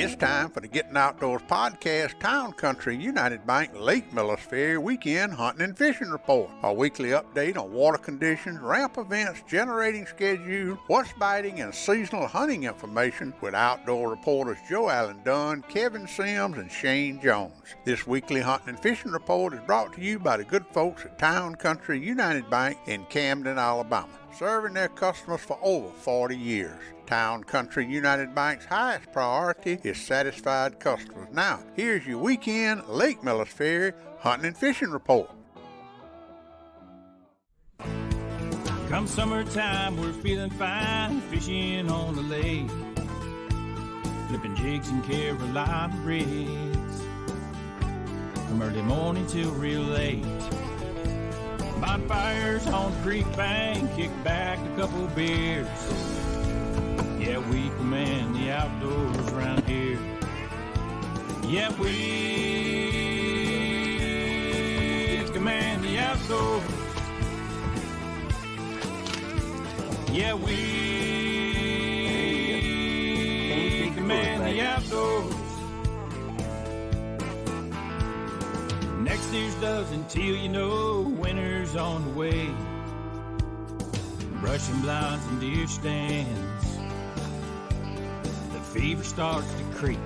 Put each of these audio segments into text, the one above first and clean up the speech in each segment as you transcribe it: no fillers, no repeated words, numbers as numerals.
It's time for the Gettin Outdoors podcast, Town Country United Bank Lake Millers Ferry Weekend Hunting and Fishing Report. A weekly update on water conditions, ramp events, generating schedule, what's biting, and seasonal hunting information with outdoor reporters Joe Allen Dunn, Kevin Sims, and Shane Jones. This weekly hunting and fishing report is brought to you by the good folks at Town Country United Bank in Camden, Alabama, serving their customers for over 40 years. Town Country United Bank's highest priority is satisfied customers. Now, here's your weekend Lake Millers Ferry hunting and fishing report. Come summertime, we're feeling fine, fishing on the lake, flipping jigs and Carolina rigs, from early morning till real late. Bonfires on the creek bank, kick back a couple beers. Yeah, we command the outdoors around here. Yeah, we command the outdoors. Yeah, we command the outdoors. Next year's does until you know winter's on the way. Brushing blinds and deer stands. Fever starts to creep.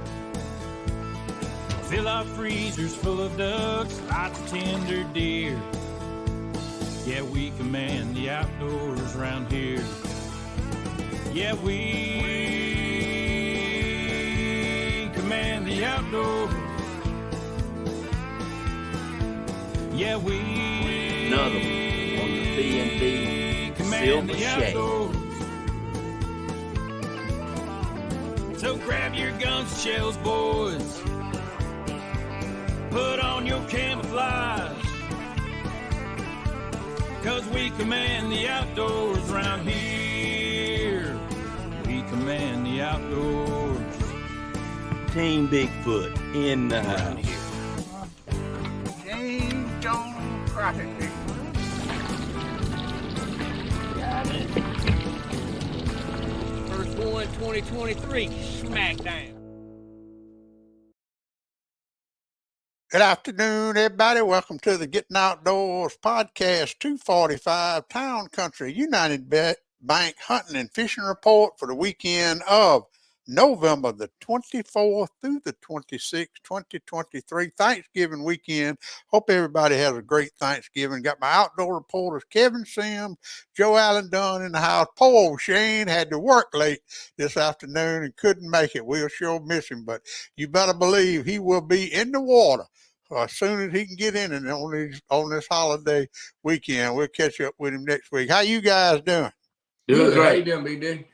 Fill our freezers full of ducks, lots of tender deer. Yeah, we command the outdoors around here. Yeah, we command the outdoors. Yeah, we another one on the B&B command Silver the outdoors. So grab your guns and shells, boys. Put on your camouflage. 'Cause we command the outdoors around here. We command the outdoors. Team Bigfoot in the house. James Jones Crockett. First one, 2023, smackdown. Good afternoon, everybody. Welcome to the Gettin Outdoors podcast 245 Town Country United Bank Hunting and Fishing Report for the weekend of November the 24th through the 26th, 2023, Thanksgiving weekend. Hope everybody has a great Thanksgiving. Got my outdoor reporters, Kevin Sims, Joe Allen Dunn in the house. Poor old Shane had to work late this afternoon and couldn't make it. We'll sure miss him, but you better believe he will be in the water as soon as he can get in and on this holiday weekend. We'll catch up with him next week. How you guys doing? Doing great. How you doing, Big D?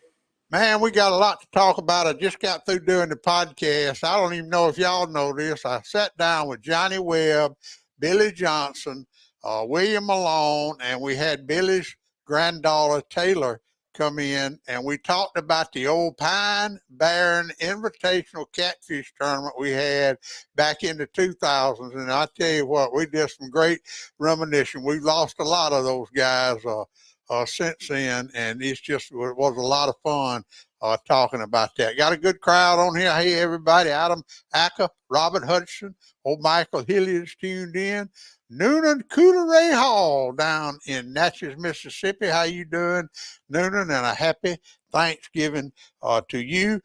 Man, we got a lot to talk about. I just got through doing the podcast. I don't even know if y'all know this. I sat down with Johnny Webb, Billy Johnson, William Malone, and we had Billy's granddaughter, Taylor, come in, and we talked about the old Pine Barren Invitational Catfish Tournament we had back in the 2000s. And I tell you what, we did some great reminiscing. We lost a lot of those guys since then, and it was a lot of fun talking about that. Got a good crowd on here. Hey, everybody. Adam Acker, Robert Hudson, old Michael Hilly is tuned in. Noonan Couleray Hall down in Natchez, Mississippi. How you doing, Noonan? And a happy Thanksgiving to you.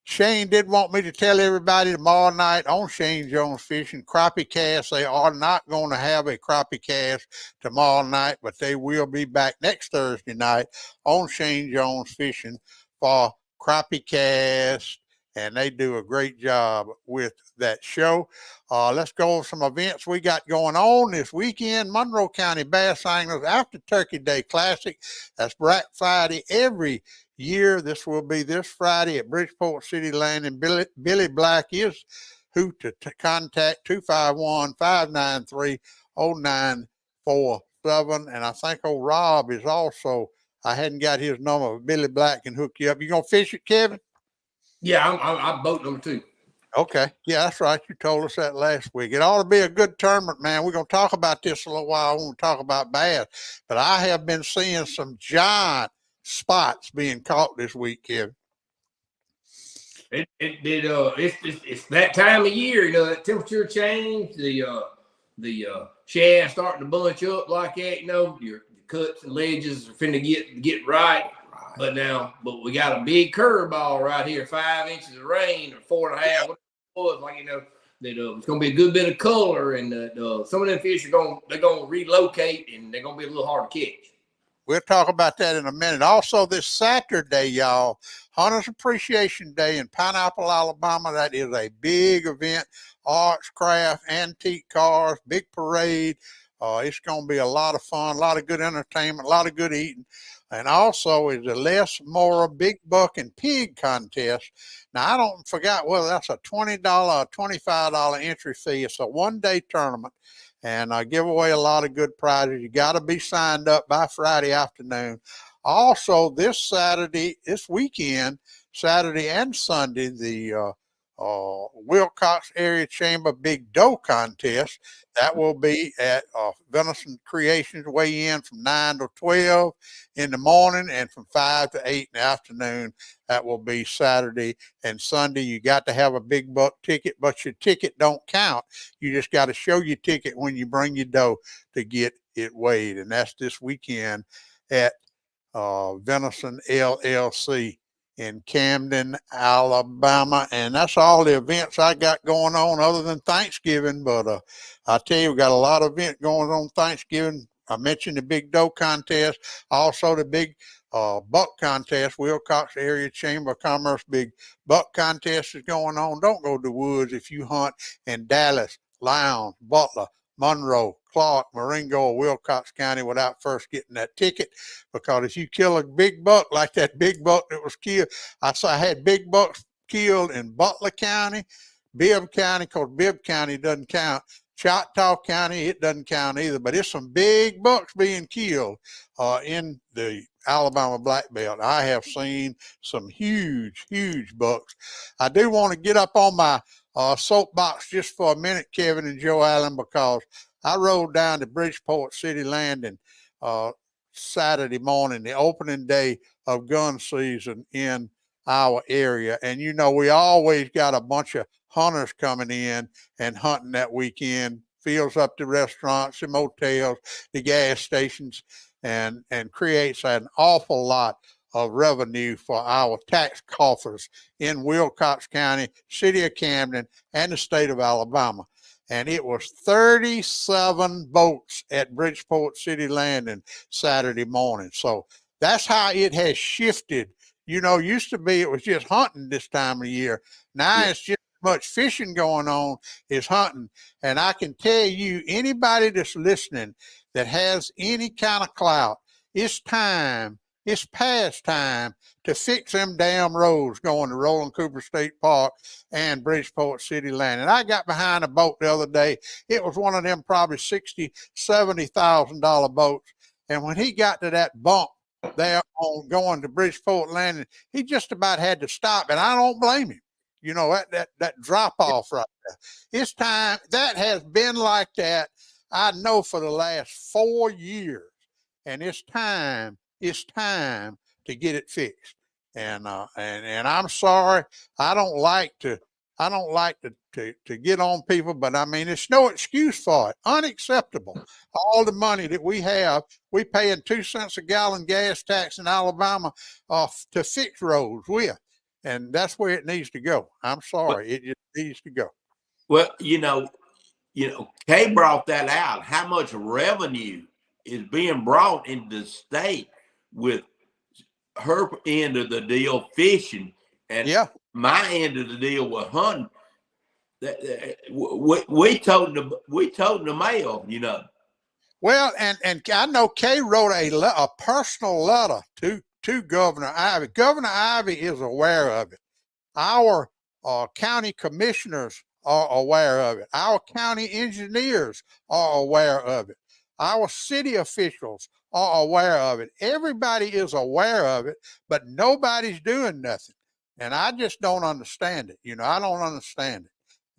Shane did want me to tell everybody tomorrow night on Shane Jones Fishing, crappie cast. They are not going to have a crappie cast tomorrow night, but they will be back next Thursday night on Shane Jones Fishing for crappie cast, and they do a great job with that show. Let's go over some events we got going on this weekend. Monroe County Bass Anglers After Turkey Day Classic. That's Black Friday every year. This will be this Friday at Bridgeport City Landing. Billy Black is who to contact, 251-593-0947. And I think old Rob is also, I hadn't got his number, but Billy Black can hook you up. You going to fish it, Kevin? Yeah, I'm boat number 2. Okay. Yeah, that's right. You told us that last week. It ought to be a good tournament, man. We're going to talk about this a little while. I want to talk about bass. But I have been seeing some giant spots being caught this week, Kevin. It's that time of year, you know, that temperature change, the shad starting to bunch up like that, you know, your cuts and ledges are finna get right. But we got a big curveball right here, 5 inches of rain or 4.5, whatever it was, like, you know, that it's gonna be a good bit of color, and some of them fish they're gonna relocate, and they're gonna be a little hard to catch. We'll talk about that in a minute. Also, this Saturday, y'all, Hunters Appreciation Day in Pineapple, Alabama. That is a big event. Arts, craft, antique cars, big parade. It's going to be a lot of fun, a lot of good entertainment, a lot of good eating. And also is the Les Mora Big Buck and Pig contest. Now, I don't forget whether that's a $20 or $25 entry fee. It's a one-day tournament, and I give away a lot of good prizes. You got to be signed up by Friday afternoon. Also, this weekend, Saturday and Sunday, the Wilcox Area Chamber Big Doe Contest. That will be at Venison Creations, weigh in from 9 to 12 in the morning and from 5 to 8 in the afternoon. That will be Saturday and Sunday. You got to have a big buck ticket, but your ticket don't count. You just got to show your ticket when you bring your doe to get it weighed. And that's this weekend at Venison LLC in Camden, Alabama. And that's all the events I got going on other than Thanksgiving. But I tell you, we got a lot of events going on Thanksgiving. I mentioned the big doe contest, also the big buck contest. Wilcox Area Chamber of Commerce big buck contest is going on. Don't go to the woods if you hunt in Dallas, Lowndes, Butler, Monroe, Clark, Marengo, or Wilcox County without first getting that ticket, because if you kill a big buck like that big buck that was killed, I had big bucks killed in Butler County, Bibb County, because Bibb County doesn't count, Choctaw County, it doesn't count either, but it's some big bucks being killed in the Alabama Black Belt. I have seen some huge bucks. I do want to get up on my soapbox just for a minute, Kevin and Joe Allen, because I rode down to Bridgeport City Landing Saturday morning, the opening day of gun season in our area. And, you know, we always got a bunch of hunters coming in and hunting that weekend, fills up the restaurants, the motels, the gas stations, and creates an awful lot of revenue for our tax coffers in Wilcox County, city of Camden, and the state of Alabama. And it was 37 boats at Bridgeport City Landing Saturday morning. So that's how it has shifted. You know, used to be it was just hunting this time of year. Now it's just as much fishing going on as hunting. And I can tell you, anybody that's listening that has any kind of clout, it's past time to fix them damn roads going to Roland Cooper State Park and Bridgeport City Landing. I got behind a boat the other day. It was one of them probably $60,000, $70,000 boats. And when he got to that bump there on going to Bridgeport Landing, he just about had to stop. And I don't blame him. You know, that drop off right there. It's time. That has been like that, I know, for the last 4 years. And it's time to get it fixed. And I'm sorry. I don't like to get on people, but I mean, it's no excuse for it. Unacceptable. All the money that we have, we paying 2 cents a gallon gas tax in Alabama to fix roads with. And that's where it needs to go. I'm sorry. It just needs to go. Well, you know, Kay brought that out. How much revenue is being brought into the state with her end of the deal fishing, and my end of the deal with hunting. We told the mail, you know. Well, and I know Kay wrote a personal letter to Governor Ivey. Governor Ivey is aware of it. Our county commissioners are aware of it. Our county engineers are aware of it. Our city officials are aware of it. Everybody is aware of it, but nobody's doing nothing. And I just don't understand it. You know, I don't understand it.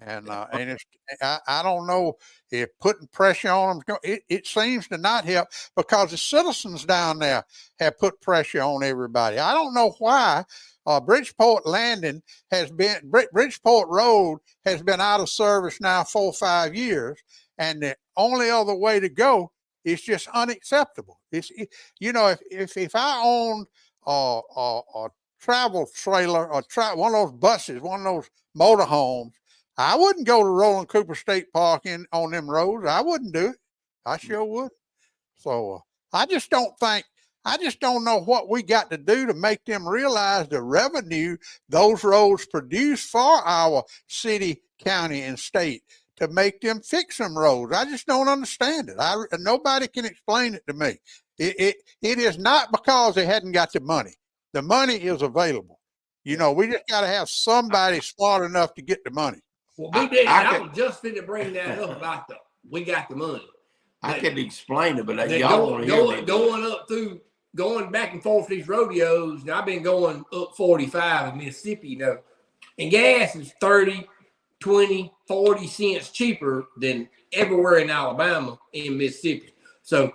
And it's, I don't know if putting pressure on them, it seems to not help, because the citizens down there have put pressure on everybody. I don't know why Bridgeport Landing Bridgeport Road has been out of service now 4 or 5 years, and the only other way to go is just unacceptable. If I owned a travel trailer or one of those buses, one of those motorhomes, I wouldn't go to Roland Cooper State Park on them roads. I wouldn't do it. I sure would. So I just don't know what we got to do to make them realize the revenue those roads produce for our city, county, and state to make them fix them roads. I just don't understand it. Nobody can explain it to me. It is not because they hadn't got the money. The money is available. We just got to have somebody smart enough to get the money. Well, I was just finna bring that up about we got the money. I can explain it, but y'all want to hear me. Going back and forth these rodeos. Now I've been going up 45 in Mississippi, and gas is 30, 20, 40 cents cheaper than everywhere in Alabama and Mississippi. So,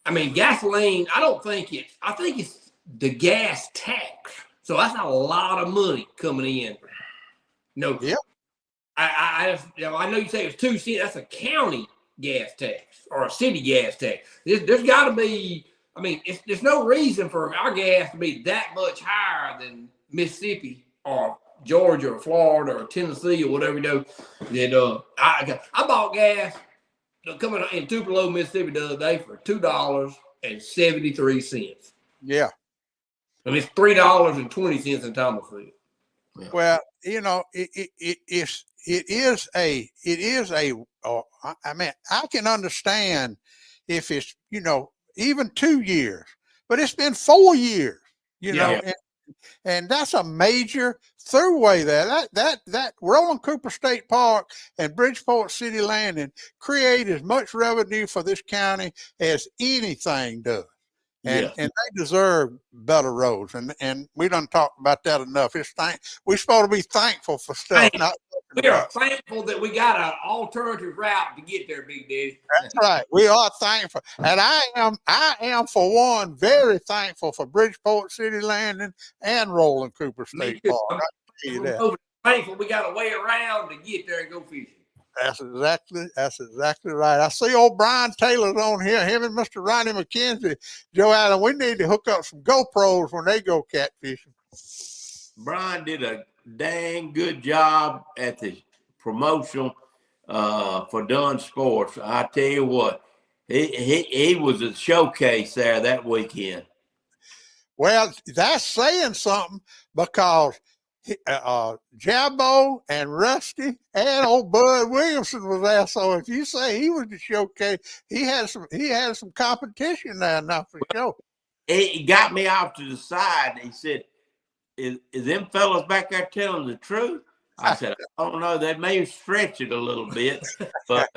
I mean, gasoline, I think it's the gas tax. So that's a lot of money coming in. Yep. I know you say it's 2 cents. That's a county gas tax or a city gas tax. There's got to be. I mean, there's no reason for our gas to be that much higher than Mississippi or Georgia or Florida or Tennessee or whatever. I bought gas coming in Tupelo, Mississippi the other day for $2.73. Yeah. And it's $3.20 in Thomasville. Yeah. Well, it is a. I mean, I can understand if it's even 2 years, but it's been 4 years. And that's a major throughway there. That Roland Cooper State Park and Bridgeport City Landing create as much revenue for this county as anything does. And they deserve better roads. And we done talked about that enough. We're supposed to be thankful for stuff. We are thankful that we got an alternative route to get there, Big Daddy. That's right. We are thankful. And I am for one very thankful for Bridgeport City Landing and Roland Cooper State Park. I tell you that. Thankful we got a way around to get there and go fishing. That's exactly right. I see old Brian Taylor's on here. Him and Mr. Ronnie McKenzie. Joe Allen, we need to hook up some GoPros when they go catfishing. Brian did a dang good job at the promotional for Dunn Sports. I tell you what, he was a showcase there that weekend. Well, that's saying something because Jabbo and Rusty and old Bud Williamson was there. So if you say he was the showcase, he had some competition there now for sure. He got me off to the side. He said, Is them fellas back there telling the truth? I said, I don't know. They may stretch it a little bit, but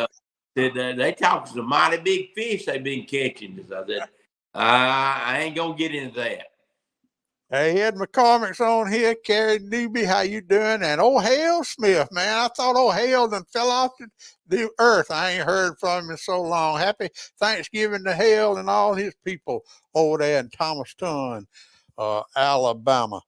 they talk some mighty big fish they've been catching. I said, I ain't going to get into that. Hey, Ed McCormick's on here. Carrie Newby, how you doing? And old Hale Smith, man. I thought old Hale done fell off the earth. I ain't heard from him in so long. Happy Thanksgiving to Hale and all his people over there in Thomaston, Alabama.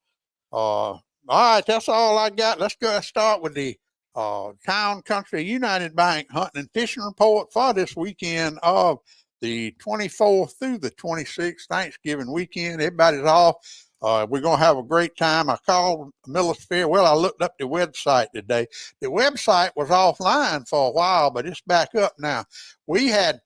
All right, that's all I got. Let's go start with the Town Country United Bank hunting and fishing report for this weekend of the 24th through the 26th, Thanksgiving weekend. Everybody's off. We're going to have a great time. I called Millers Ferry. Well, I looked up the website today. The website was offline for a while, but it's back up now. We had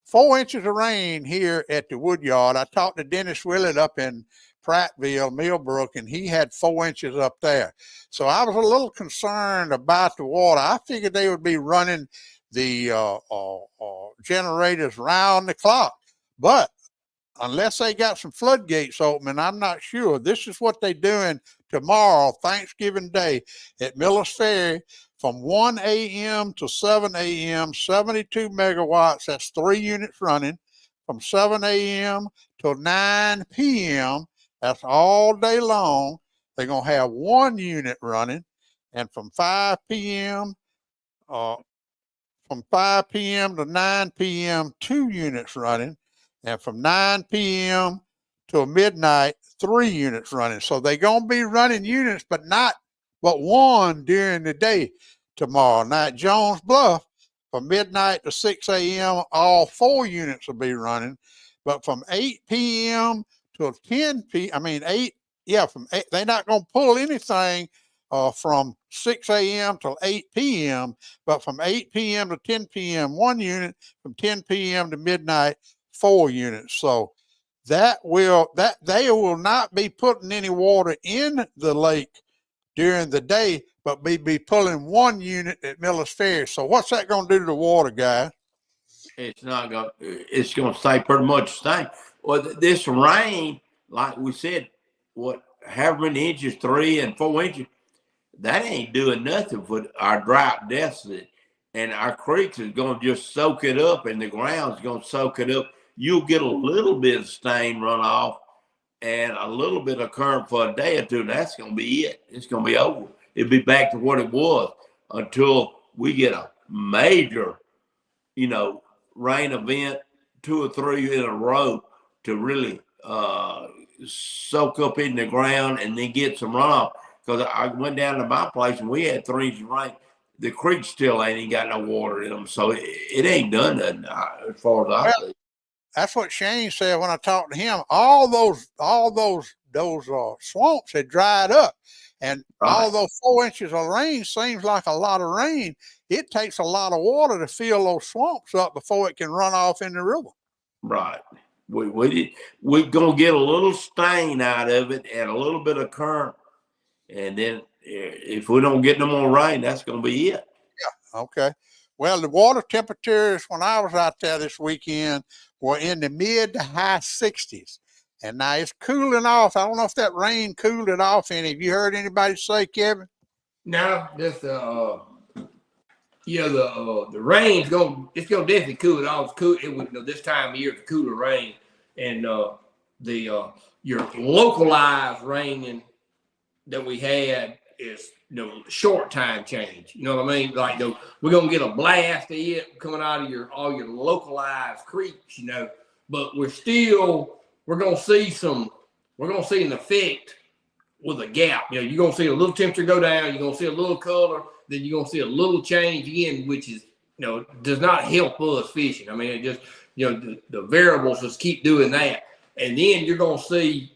4 inches of rain here at the Woodyard. I talked to Dennis Willett up in Prattville, Millbrook, and he had 4 inches up there. So I was a little concerned about the water. I figured they would be running the generators round the clock. But unless they got some floodgates open, and I'm not sure. This is what they're doing tomorrow, Thanksgiving Day, at Millers Ferry from 1 a.m. to 7 a.m., 72 megawatts. That's 3 units running from 7 a.m. till 9 p.m. That's all day long. They're going to have 1 unit running, and from 5 p.m. to 9 p.m., 2 units running. And from 9 p.m. till midnight, 3 units running. So they're going to be running units, but one during the day tomorrow. Now at Jones Bluff, from midnight to 6 a.m., all 4 units will be running. But from 8 p.m. till 10 p.m., from 8, they're not going to pull anything from 6 a.m. till 8 p.m., but from 8 p.m. to 10 p.m., 1 unit, from 10 p.m. to midnight, 4 units. So they will not be putting any water in the lake during the day, but be pulling 1 unit at Millers Ferry. So what's that going to do to the water, guys? It's going to stay pretty much the same. Well, this rain, like we said, however many inches, 3 and 4 inches, that ain't doing nothing for our drought deficit. And our creeks is going to just soak it up, and the ground's going to soak it up. You'll get a little bit of stain runoff and a little bit of current for a day or two. That's going to be it. It's going to be over. It'll be back to what it was until we get a major, rain event, 2 or 3 in a row to really soak up in the ground and then get some runoff. Because I went down to my place and we had 3 inches of rain. The creek still ain't got no water in them, so it ain't done nothing as far as I see. That's what Shane said when I talked to him. All those swamps had dried up, and although 4 inches of rain seems like a lot of rain, it takes a lot of water to fill those swamps up before it can run off in the river. Right. We're gonna get a little stain out of it and a little bit of current, and then if we don't get no more rain, that's gonna be it. Yeah. Okay. Well, the water temperatures when I was out there this weekend were in the mid to high 60s. And now it's cooling off. I don't know if that rain cooled it off any. Have you heard anybody say, Kevin? No, just the rain's gonna definitely cool it off. This time of year, the cooler rain, and your localized raining that we had is short time change. You know what I mean? Like we're gonna get a blast of it coming out of all your localized creeks, but we're gonna see an effect with a gap. You're gonna see a little temperature go down, you're gonna see a little color, then you're gonna see a little change again, which is does not help us fishing. I mean, it just the variables just keep doing that. And then you're gonna see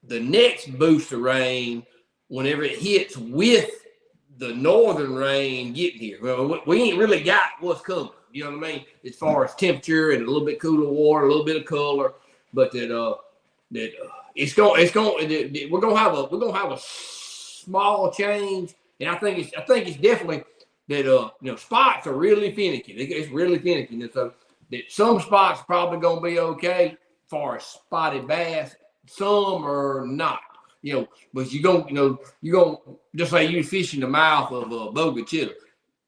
the next boost of rain whenever it hits with the northern rain getting here. Well, we ain't really got what's coming, you know what I mean? As far as temperature and a little bit cooler water, a little bit of color, but we're gonna have a small change, and I think it's definitely that spots are really finicky. It's really finicky, and so that some spots probably gonna be okay as far as spotted bass. Some are not. But you gonna just say you fish in the mouth of Bogachilla.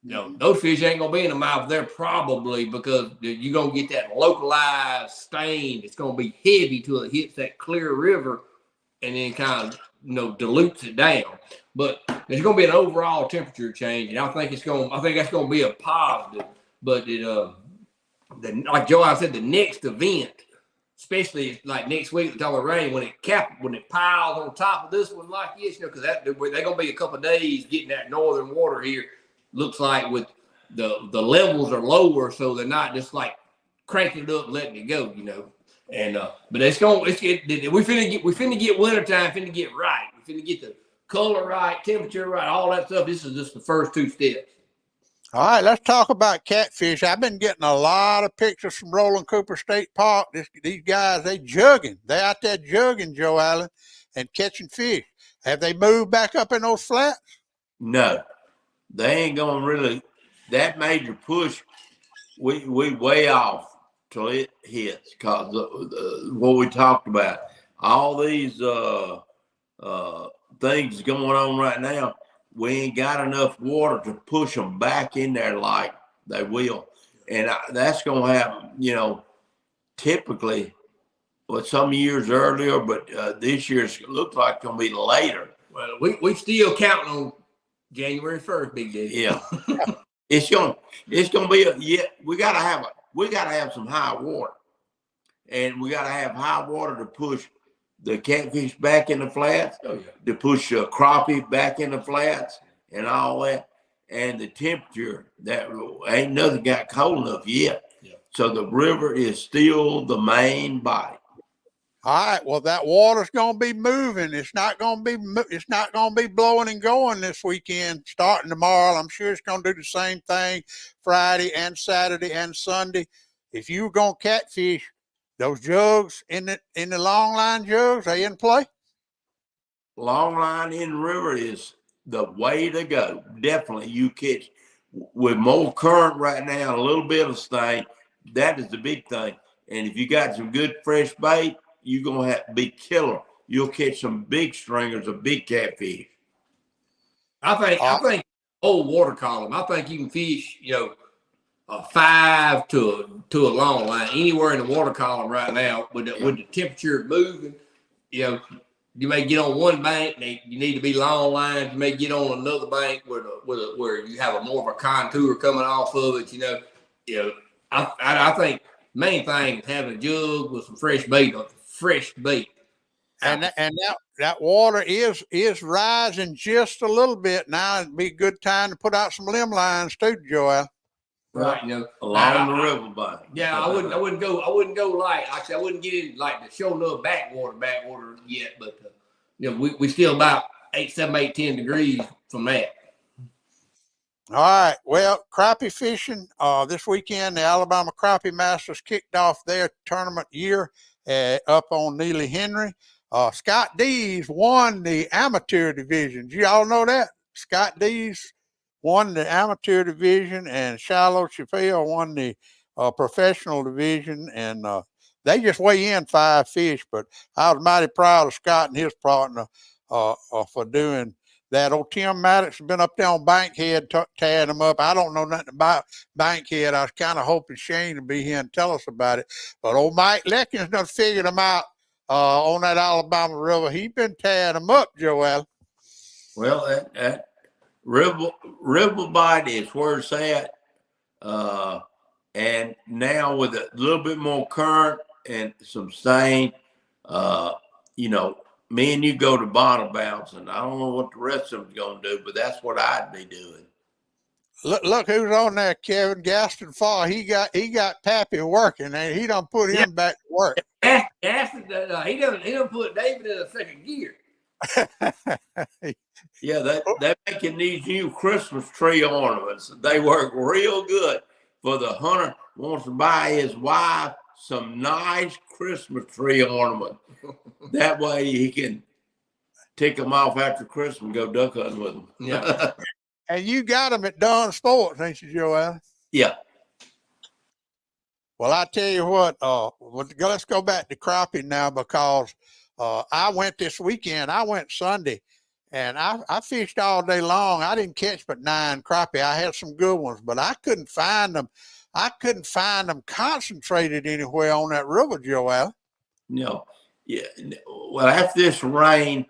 Those fish ain't gonna be in the mouth there probably because you're gonna get that localized stain. It's gonna be heavy till it hits that clear river, and then kind of dilutes it down. But there's gonna be an overall temperature change, and I think that's gonna be a positive. But like Joe said, the next event, especially like next week, the time of rain, when it piles on top of this one like this, because they're gonna be a couple of days getting that northern water here. Looks like with the levels are lower, so they're not just like cranking it up and letting it go, And but we finna get wintertime, finna get right. We finna get the color right, temperature right, all that stuff. This is just the first 2 steps. All right, let's talk about catfish. I've been getting a lot of pictures from Roland Cooper State Park. These guys, they jugging. They out there jugging, Joe Allen, and catching fish. Have they moved back up in those flats? No, they ain't going to really. That major push, we way off till it hits because what we talked about. All these things going on right now. We ain't got enough water to push them back in there like they will. And that's going to happen, typically, some years earlier, but this year it looks like it's going to be later. Well, we still counting on January 1st, Big Daddy. Yeah. It's going to be we got to have some high water. And we got to have high water to push the catfish back in the flats, Oh, yeah. to push crappie back in the flats and all that. And the temperature, that ain't nothing got cold enough yet. Yeah. So the river is still the main bite. All right. Well, that water's going to be moving. It's not going to be blowing and going this weekend. Starting tomorrow, I'm sure it's going to do the same thing Friday and Saturday and Sunday. If you were going to catfish, those jugs in the long line jugs, they in play? Long line in the river is the way to go. Definitely, you catch with more current right now, a little bit of stain. That is the big thing. And if you got some good fresh bait, you're gonna have to be killer. You'll catch some big stringers of big catfish. I think old water column. I think you can fish, a 5 to a long line anywhere in the water column right now with the temperature moving. You may get on one bank and you need to be long lines. You may get on another bank where you have more of a contour coming off of it. I think main thing is having a jug with some fresh bait on fresh bait. And that water is rising just a little bit now. It'd be a good time to put out some limb lines too, Joel. Right, along the river bank. Yeah, I wouldn't go light. Actually, I wouldn't get in like the show enough backwater yet, but we still about 8, 7, 8, 10 degrees from that. All right. Well, crappie fishing this weekend, the Alabama Crappie Masters kicked off their tournament year up on Neely Henry. Scott Dees won the amateur division. Do y'all know that? Scott Dees won the amateur division, and Shiloh Chappelle won the professional division. And they just weigh in 5 fish, but I was mighty proud of Scott and his partner for doing that. Old Tim Maddox has been up there on Bankhead tearing them up. I don't know nothing about Bankhead. I was kind of hoping Shane would be here and tell us about it. But old Mike Leckins done figured them out on that Alabama River. He's been tearing them up, Joel. Well, that river bite is where it's at. And now with a little bit more current and some stain, me and you go to bottom bouncing. I don't know what the rest of them's going to do, but that's what I'd be doing. Look who's on there, Kevin Gaston Fall. He got Pappy working, and he done put him back to work. Gaston, he done put David in a second gear. Yeah, they're making these new Christmas tree ornaments. They work real good for the hunter wants to buy his wife some nice Christmas tree ornament. That way he can tick them off after Christmas and go duck hunting with them. Yeah. And you got them at Dunn Sports, ain't you, Joel? Yeah. Well, I tell you what, let's go back to crappie now, because I went this weekend. I went Sunday, and I fished all day long. I didn't catch but 9 crappie. I had some good ones, but I couldn't find them. I couldn't find them concentrated anywhere on that river, Joel. No. Yeah. Well, after this rain,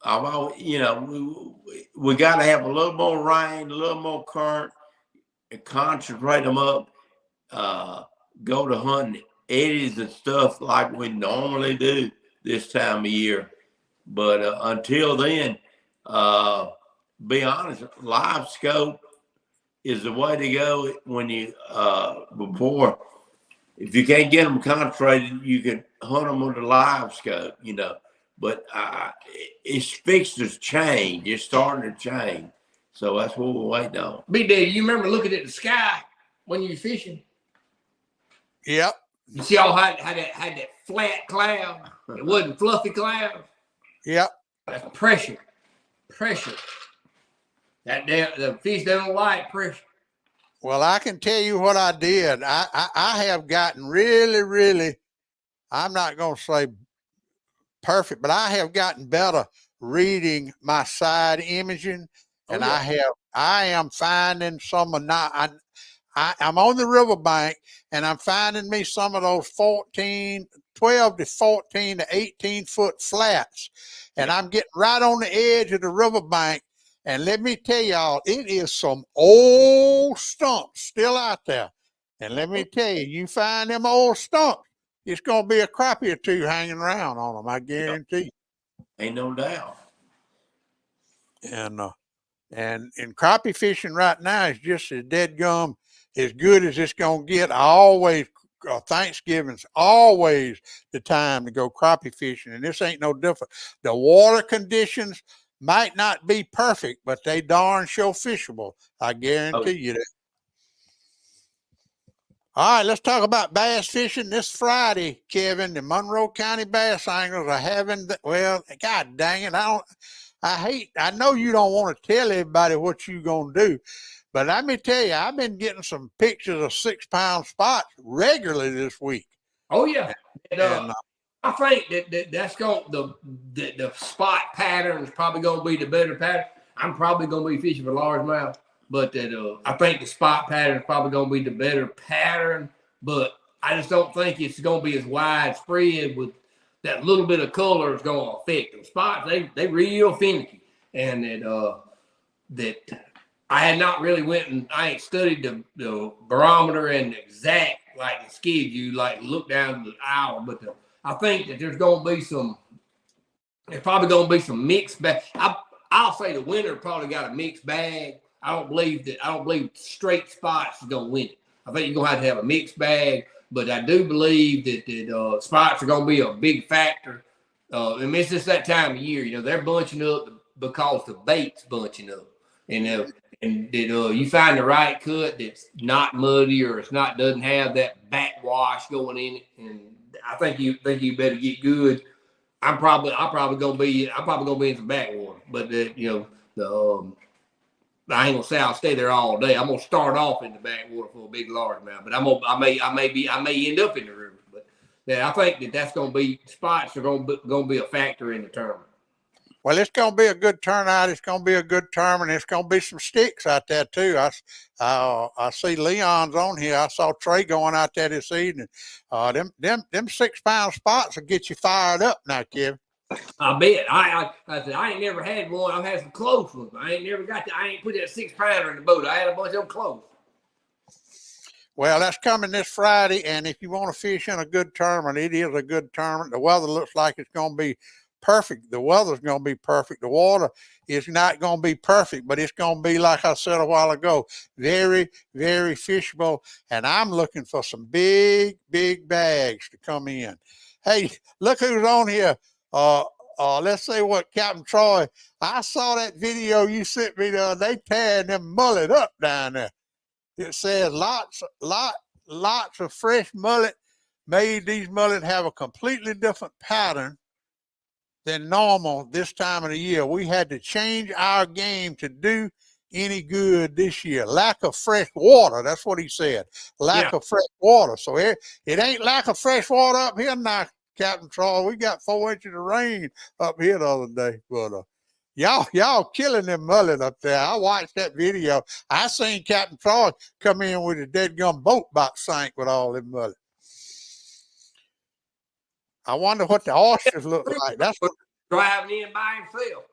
I've always, we got to have a little more rain, a little more current, and concentrate them up. Go to hunting eddies and stuff like we normally do this time of year. But until then, be honest, live scope is the way to go when you before. If you can't get them concentrated, you can hunt them with a live scope, But it's fixed to change. It's starting to change. So that's what we're waiting on. Big Daddy, you remember looking at the sky when you were fishing? Yep. You see all had that flat cloud. It wasn't fluffy cloud. Yep. That's pressure. The fish don't like pressure. Well, I can tell you what I did. I have gotten really, really, I'm not going to say perfect, but I have gotten better reading my side imaging. And I am finding some of I'm on the riverbank, and I'm finding me some of those 12 to 14 to 18 foot flats. And I'm getting right on the edge of the riverbank. And let me tell y'all, it is some old stumps still out there. And let me tell you, you find them old stumps, it's going to be a crappie or two hanging around on them. I guarantee. Ain't no doubt. And crappie fishing right now is just as dead gum as good as it's going to get. I always, Thanksgiving's always the time to go crappie fishing, and this ain't no different. The water conditions might not be perfect, but they darn sure fishable. I guarantee you that. All right, let's talk about bass fishing this Friday, Kevin. The Monroe County bass anglers are having, well, God dang it, I know you don't want to tell everybody what you're going to do, but let me tell you, I've been getting some pictures of 6-pound spots regularly this week. Oh, yeah. I think that's going the spot pattern is probably going to be the better pattern. I'm probably going to be fishing for largemouth, but I think the spot pattern is probably going to be the better pattern. But I just don't think it's going to be as widespread with that little bit of color is going to affect them. Spots, they real finicky, and that I had not really went and I ain't studied the barometer and the exact like the skid you like look down the hour, but I think that there's probably going to be some mixed bag. I'll say the winner probably got a mixed bag. I don't believe straight spots is going to win it. I think you're going to have a mixed bag, but I do believe that spots are going to be a big factor. And it's just that time of year, they're bunching up because the bait's bunching up, and you find the right cut that's not muddy or doesn't have that backwash going in it, and I think you better get good. I'm probably gonna be in some backwater, but I ain't gonna say I'll stay there all day. I'm gonna start off in the backwater for a big largemouth, but I may end up in the river. But I think that's gonna be spots are gonna be a factor in the tournament. Well, it's going to be a good turnout. It's going to be a good tournament. It's going to be some sticks out there too. I see Leon's on here. I saw Trey going out there this evening. Them 6-pound spots will get you fired up now, Kevin. I bet. I said I ain't never had one. I've had some close ones. I ain't put that 6-pounder in the boat. I had a bunch of them close. Well, that's coming this Friday, and if you want to fish in a good tournament, it is a good tournament. The weather looks like it's going to be perfect. The weather's going to be perfect. The water is not going to be perfect, but it's going to be, like I said a while ago, very, very fishable. And I'm looking for some big, big bags to come in. Hey, look who's on here. Let's say what, Captain Troy. I saw that video you sent me the other day tearing them mullet up down there. It says lots of fresh mullet made these mullet have a completely different pattern than normal this time of the year. We had to change our game to do any good this year. Lack of fresh water. That's what he said. Lack of fresh water. So it ain't lack of fresh water up here now, Captain Troy. We got 4 inches of rain up here the other day. But y'all killing them mullet up there. I watched that video. I seen Captain Troy come in with a dead gum boat about sank with all them mullet. I wonder what the oysters look like. That's what driving in by himself.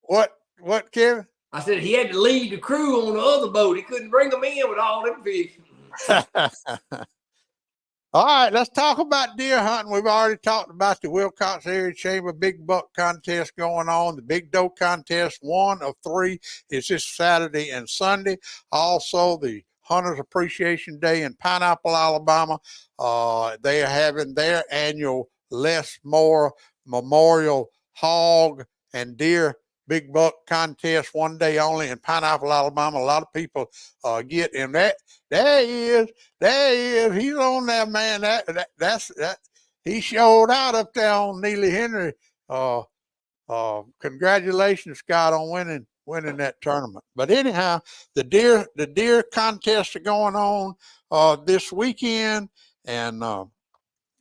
What, Kevin? I said he had to lead the crew on the other boat. He couldn't bring them in with all them fish. All right, let's talk about deer hunting. We've already talked about the Wilcox Area Chamber Big Buck Contest going on. The Big Doe Contest, 1 of 3, is this Saturday and Sunday. Also, the Hunters Appreciation Day in Pineapple, Alabama. They are having their annual Les Moore Memorial Hog and Deer Big Buck Contest, 1 day only in Pineapple, Alabama. A lot of people get in that. There he is. He's on there, man. That's he showed out up there on Neely Henry. Congratulations, Scott, on winning that tournament. But anyhow, the deer contests are going on this weekend, and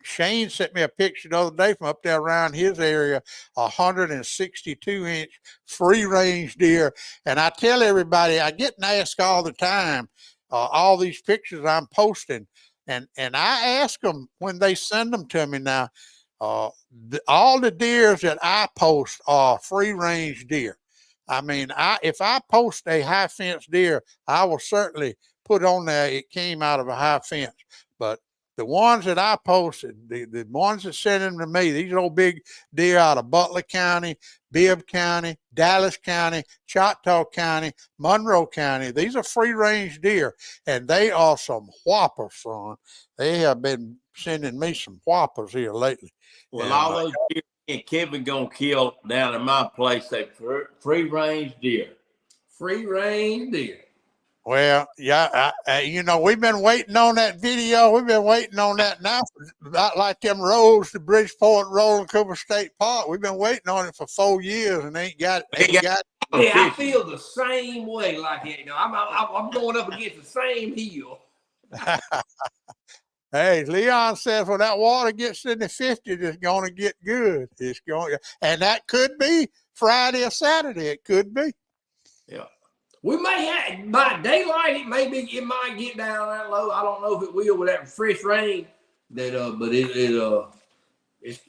Shane sent me a picture the other day from up there around his area, 162-inch free-range deer. And I tell everybody, I get asked all the time, all these pictures I'm posting, and I ask them when they send them to me now, all the deers that I post are free-range deer. I mean, if I post a high fence deer, I will certainly put on there it came out of a high fence. But the ones that I posted, the ones that sent them to me, these old big deer out of Butler County, Bibb County, Dallas County, Choctaw County, Monroe County. These are free range deer, and they are some whoppers, son. They have been sending me some whoppers here lately. Well, and, all those deer and Kevin gonna kill down in my place, they free range deer. Free range deer. Well, yeah, we've been waiting on that video. We've been waiting on that now for about like them roads to Bridgeport Road and Cooper State Park. We've been waiting on it for 4 years and ain't got it. Yeah, I feel the same way. Like I'm going up against the same hill. Hey, Leon says when that water gets in the 50s, it's going to get good. It's going, and that could be Friday or Saturday. It could be. Yeah. We may have, by daylight, it might get down that low. I don't know if it will with that fresh rain. But it's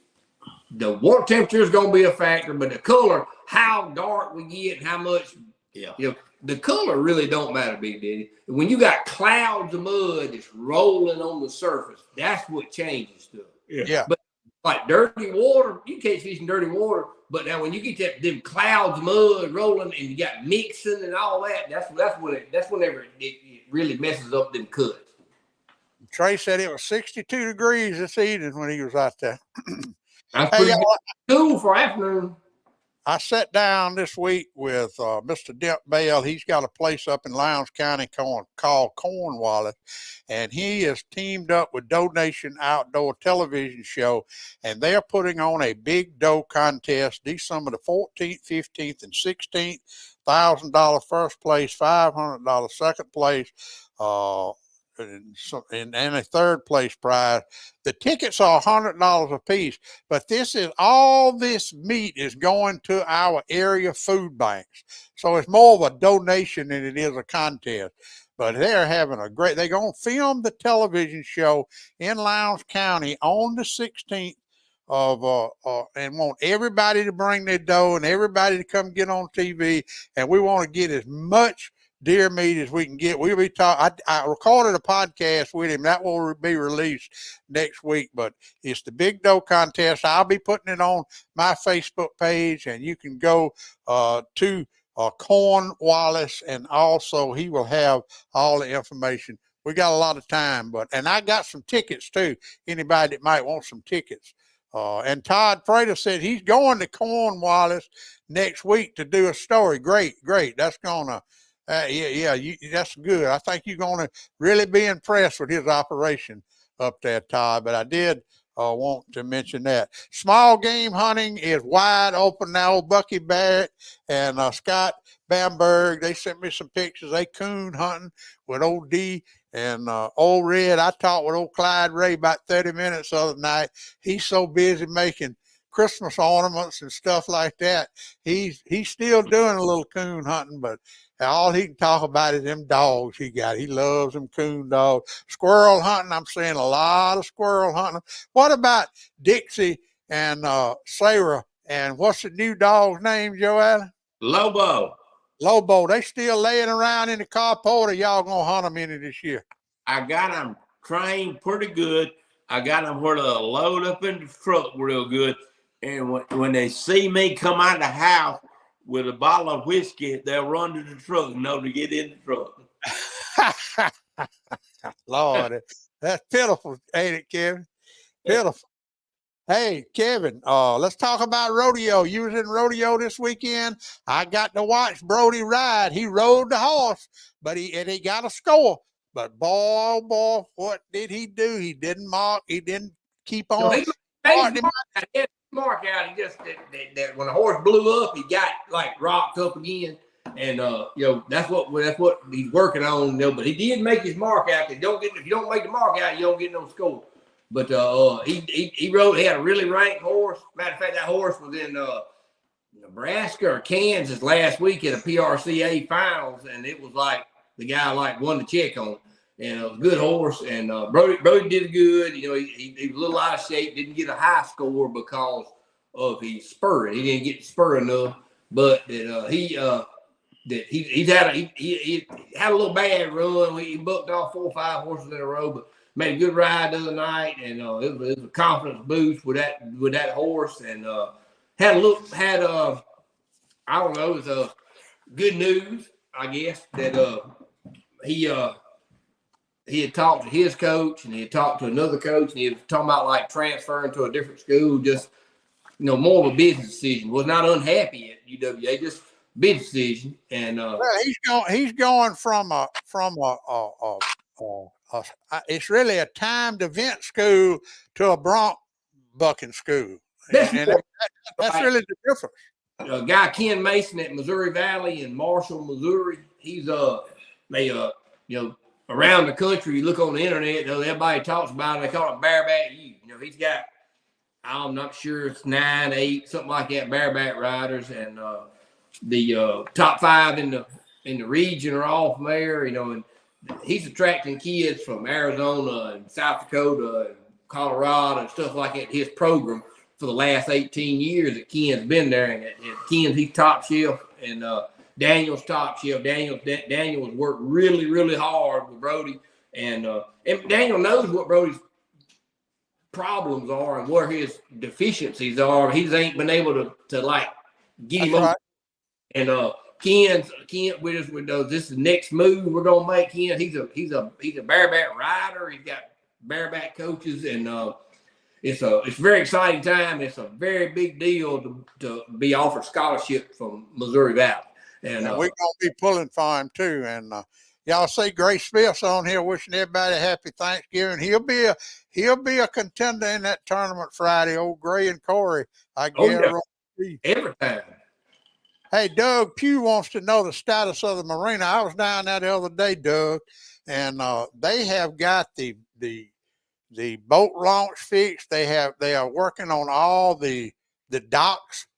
the water temperature is going to be a factor. But the color, how dark we get, and how much, the color really don't matter, Big Daddy. When you got clouds of mud that's rolling on the surface, that's what changes stuff. Yeah. But like dirty water, you can't fish in dirty water. But now when you get them clouds of mud rolling and you got mixing and all that, that's whenever it really messes up them cuts. Trey said it was 62 degrees this evening when he was out there. That's pretty cool for afternoon. I sat down this week with Mr. Dip Bell. He's got a place up in Lowndes County called Cornwallis, and he is teamed up with Donation Outdoor Television Show, and they're putting on a big doe contest December the 14th, 15th, and 16th. $1,000 first place, $500 second place, and a third place prize. The tickets are $100 a piece, but all this meat is going to our area food banks. So it's more of a donation than it is a contest. But they're having they're going to film the television show in Lowndes County on the 16th and want everybody to bring their doe and everybody to come get on TV. And we want to get as much deer meat as we can get. We'll be talking. I recorded a podcast with him that will be released next week, but it's the big doe contest. I'll be putting it on my Facebook page, and you can go to Cornwallis, and also he will have all the information. We got a lot of time, and I got some tickets too. Anybody that might want some tickets. And Todd Prater said he's going to Cornwallis next week to do a story. Great. That's gonna. That's good. I think you're going to really be impressed with his operation up there, Todd. But I did want to mention that. Small game hunting is wide open now. Bucky Barrett and Scott Bamberg, they sent me some pictures. They coon hunting with old D and old Red. I talked with old Clyde Ray about 30 minutes the other night. He's so busy making Christmas ornaments and stuff like that. He's still doing a little coon hunting, but all he can talk about is them dogs he got. He loves them coon dogs. Squirrel hunting, I'm seeing a lot of squirrel hunting. What about Dixie and Sarah? And what's the new dog's name, Joe Allen? Lobo. They still laying around in the carport, or y'all gonna hunt them any this year? I got them trained pretty good. I got them where they'll load up in the truck real good. And when they see me come out of the house with a bottle of whiskey, they'll run to the truck and know to get in the truck. Lord, that's pitiful, ain't it, Kevin? Pitiful. Hey, Kevin, let's talk about rodeo. You was in rodeo this weekend. I got to watch Brody ride. He rode the horse, but he got a score. But boy, what did he do? He didn't mark. He didn't keep on. He had mark out. He just that when the horse blew up, he got like rocked up again, and that's what he's working on. But he did make his mark out. If you don't make the mark out, you don't get no score. But he rode. He had a really ranked horse. Matter of fact, that horse was in Nebraska or Kansas last week at a PRCA finals, and it was like the guy won the check on it. And it was a good horse, and Brody did good. He was a little out of shape, didn't get a high score because of his spur. He didn't get the spur enough, but he had a little bad run. He bucked off 4 or 5 horses in a row, but made a good ride the other night, and it was a confidence boost with that horse, and had I don't know, it was good news, I guess, that he had talked to his coach, and he had talked to another coach, and he was talking about like transferring to a different school, just more of a business decision. Was not unhappy at UWA, just business decision. And well, he's going from it's really a timed event school to a bronc bucking school, and that's really the difference. Guy Ken Mason at Missouri Valley in Marshall, Missouri. He's around the country. You look on the internet, everybody talks about it. They call it bareback U. He's got, I'm not sure, it's 9, 8, something like that, bareback riders, and the top 5 in the region are all from there. And he's attracting kids from Arizona and South Dakota and Colorado and stuff like that. His program for the last 18 years that Ken's been there, and Ken's he's top shelf, and Daniel's top shelf. Daniel has worked really, really hard with Brody, and Daniel knows what Brody's problems are and where his deficiencies are. He ain't been able to like get him up. And Ken with us with this is the next move we're gonna make. Ken, he's a bareback rider. He's got bareback coaches, and it's a very exciting time. It's a very big deal to be offered scholarship from Missouri Valley. And we're gonna be pulling for him too. And y'all see Grace Smith's on here wishing everybody a happy Thanksgiving. He'll be a contender in that tournament Friday. Old Gray and Corey, I guarantee. Yeah. Every time. Hey, Doug Pugh wants to know the status of the marina. I was down there the other day, Doug, and they have got the boat launch fixed. They are working on all the docks.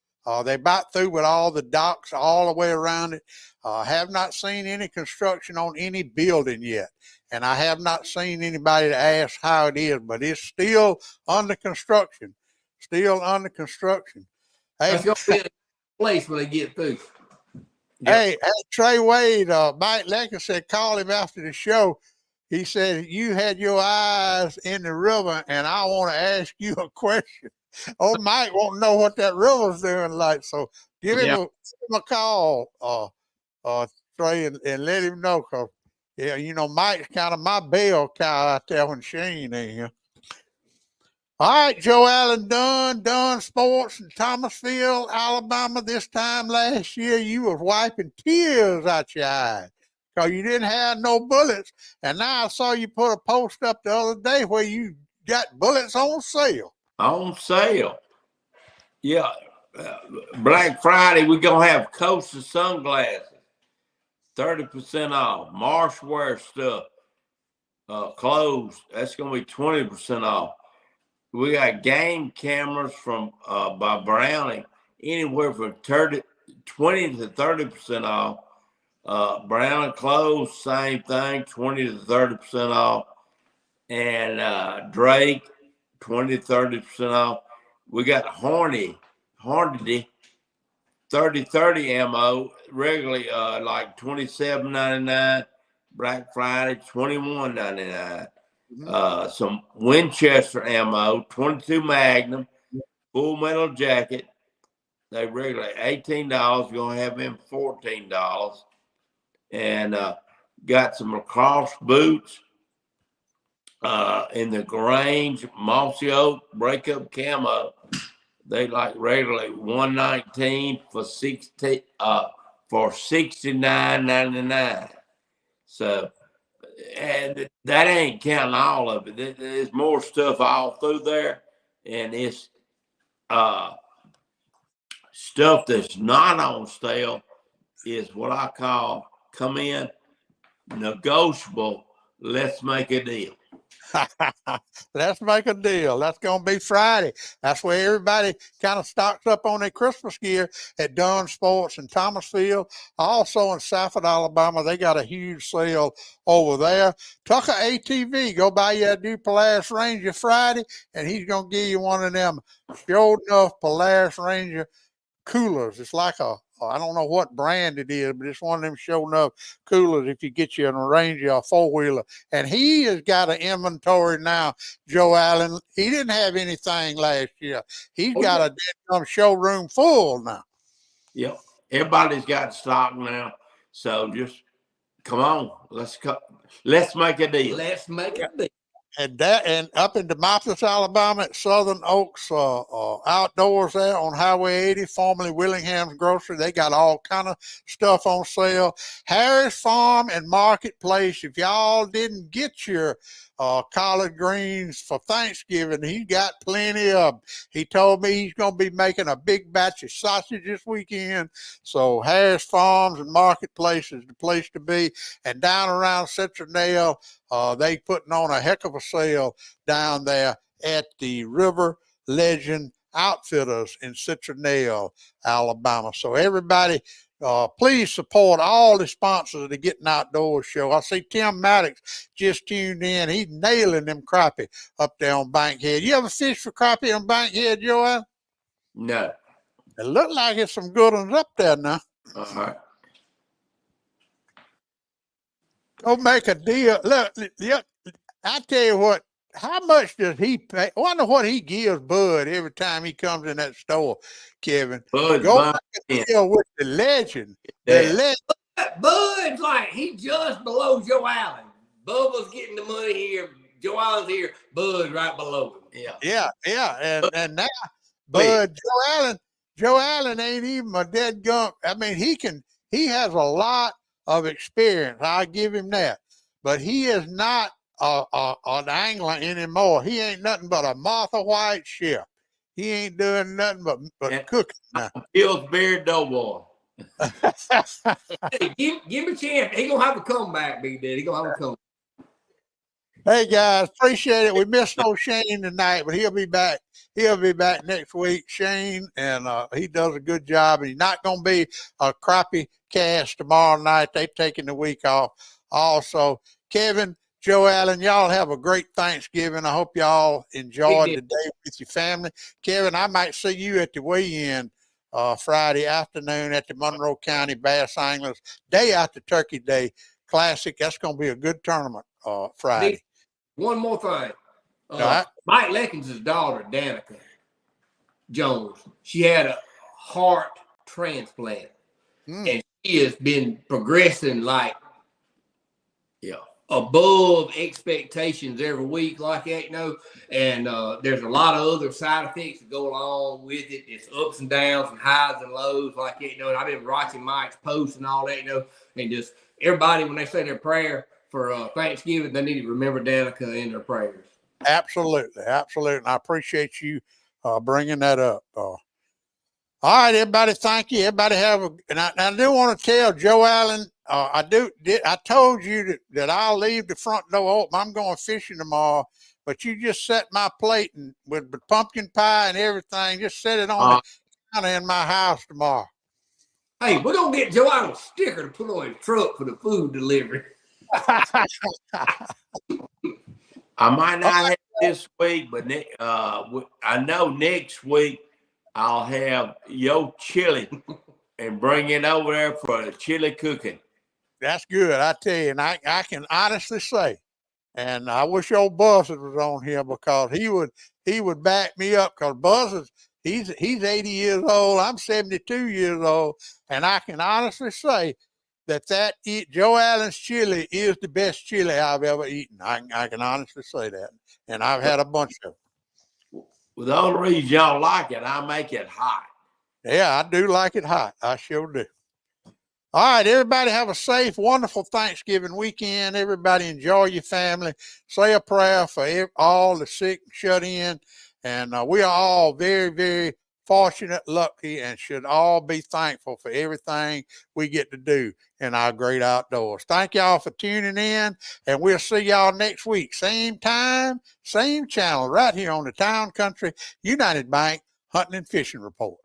They're about through with all the docks all the way around it. Have not seen any construction on any building yet, and I have not seen anybody to ask how it is, but it's still under construction. Still under construction. Hey, that's gonna be a place when they get through. Hey, Trey Wade, Mike Lecker said, call him after the show. He said, you had your eyes in the river, and I want to ask you a question. Oh, Mike won't know what that river's doing like. So give him a call, Trey, and let him know. Cause Mike's kind of my bail cow out there when she ain't in here. All right, Joe Allen Dunn Sports in Thomasville, Alabama. This time last year, you was wiping tears out your eyes because you didn't have no bullets. And now I saw you put a post up the other day where you got bullets on sale. On sale. Yeah. Black Friday, we're going to have Costa sunglasses, 30% off. Marshwear stuff, clothes, that's going to be 20% off. We got game cameras from by Browning, anywhere from 20 to 30% off. Browning clothes, same thing, 20 to 30% off. And Drake, 20 to 30% off. We got Hornady 30-30 ammo, regularly like $27.99. Black Friday, $21.99. Some Winchester ammo, 22 Magnum, full metal jacket. They regularly $18. You're going to have them $14. And got some lacrosse boots in the Grange Mossy Oak breakup camo. They like regularly $119 for $69.99. So, and that ain't counting all of it. There's more stuff all through there, and it's stuff that's not on sale is what I call come in negotiable. Let's make a deal. Let's make a deal. That's going to be Friday. That's where everybody kind of stocks up on their Christmas gear at Dunn Sports in Thomasville. Also in Safford, Alabama, they got a huge sale over there. Tucker ATV, go buy you a new Polaris Ranger Friday, and he's going to give you one of them sure enough Polaris Ranger coolers. It's like a I don't know what brand it is, but it's one of them show enough coolers if you get you an Ranger or 4-wheeler. And he has got an inventory now, Joe Allen. He didn't have anything last year. He's got a damn showroom full now. Yep. Everybody's got stock now. So just come on. Let's make a deal. Let's make a deal. And up in Demopolis, Alabama, at Southern Oaks Outdoors there on Highway 80, formerly Willingham's Grocery, they got all kind of stuff on sale. Harris Farm and Marketplace, if y'all didn't get your collard greens for Thanksgiving, he got plenty of them. He told me he's going to be making a big batch of sausage this weekend. So Harris Farms and Marketplace is the place to be. And down around Citronelle, they putting on a heck of a sale down there at the River Legend Outfitters in Citronelle, Alabama. So everybody, please support all the sponsors of the Gettin Outdoors show. I see Tim Maddox just tuned in. He's nailing them crappie up there on Bankhead. You ever fish for crappie on Bankhead, Joel? No. It looked like it's some good ones up there now. All right. Go make a deal. Look, I tell you what, how much does he pay? I wonder what he gives Bud every time he comes in that store, Kevin. Go make a deal with the legend. The legend. Bud's like, he just below Joe Allen. Bubba's getting the money here. Joe Allen's here. Bud's right below him. Yeah. And now, Bud, Joe Allen ain't even a dead gunk. I mean, he has a lot of experience. I'll give him that. But he is not an angler anymore. He ain't nothing but a Martha White ship. He ain't doing nothing but cooking now. Pillsbury Doughboy. Hey, give him a chance. He gonna have a comeback, Big Daddy. He gonna have a comeback. Hey guys, appreciate it. We missed old Shane tonight, but he'll be back. He'll be back next week, Shane, and he does a good job. And he's not going to be a crappie cast tomorrow night. They're taking the week off. Also, Kevin, Joe Allen, y'all have a great Thanksgiving. I hope y'all enjoyed the day with your family. Kevin, I might see you at the weigh-in Friday afternoon at the Monroe County Bass Anglers day after Turkey Day Classic. That's going to be a good tournament Friday. One more thing. Right. Mike Leckins' daughter, Danica Jones, she had a heart transplant. And she has been progressing like above expectations every week, like that, and there's a lot of other side effects that go along with it. It's ups and downs and highs and lows, like that, and I've been watching Mike's posts and all that, and just everybody, when they say their prayer for Thanksgiving, they need to remember Danica in their prayers. Absolutely. And I appreciate you bringing that up. All right, everybody, thank you. Everybody and I do want to tell Joe Allen, I told you that I'll leave the front door open. I'm going fishing tomorrow, but you just set my plate and with the pumpkin pie and everything, just set it on the counter in my house tomorrow. Hey, we're going to get Joe Allen a sticker to put on his truck for the food delivery. I might not have this week, but I know next week I'll have your chili and bring it over there for the chili cooking. That's good, I tell you, and I can honestly say, and I wish old Buzzard was on here because he would back me up, because Buzzard, he's 80 years old, I'm 72 years old, and I can honestly say that Joe Allen's chili is the best chili I've ever eaten. I can honestly say that. And I've had a bunch of them. Well, the only reason y'all like it, I make it hot. Yeah, I do like it hot. I sure do. All right, everybody have a safe, wonderful Thanksgiving weekend. Everybody enjoy your family. Say a prayer for all the sick and shut in. And we are all very, very fortunate, lucky, and should all be thankful for everything we get to do in our great outdoors. Thank y'all for tuning in, and we'll see y'all next week. Same time, same channel, right here on the Town Country United Bank Hunting and Fishing Report.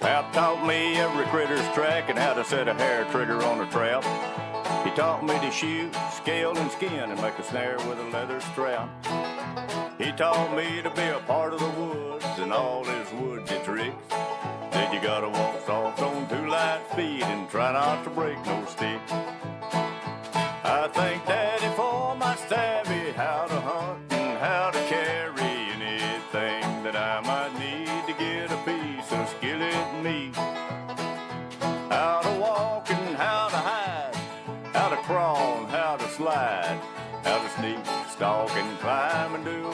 Pap taught me every critter's track and how to set a hair trigger on a trap. He taught me to shoot, scale, and skin and make a snare with a leather strap. He taught me to be a part of the woods and all his woodsy tricks. Said you gotta walk soft on 2 light feet and try not to break no stick. I thank Daddy for my savvy, how to hunt and how to carry anything that I might need to get a piece of skillet meat. How to walk and how to hide, how to crawl and how to slide, how to sneak, stalk and climb and do